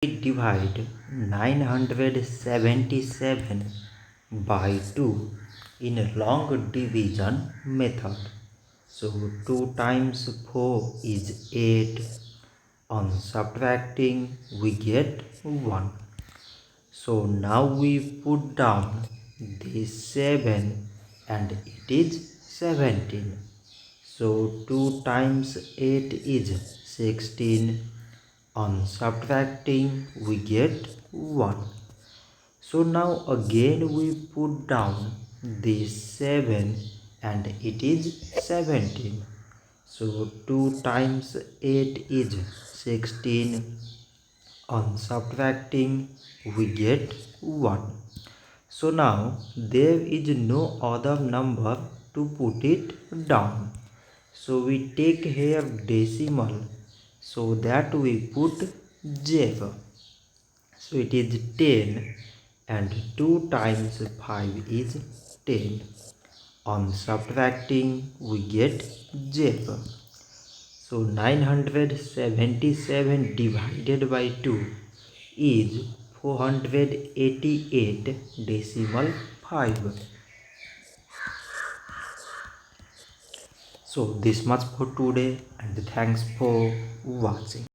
Divide 977 by 2 in a long division method. So 2 times 4 is 8. On subtracting we get 1. So now we put down this 7 and it is 17. So 2 times 8 is 16. On subtracting we get 1. So now again we put down this 7 and it is 17. So 2 times 8 is 16. On subtracting we get 1. So now there is no other number to put it down. So we take here decimal so that we put 0. So it is 10 and 2 times 5 is 10. On subtracting we get 0. So 977 divided by 2 is 488.5. So this much for today and thanks for watching.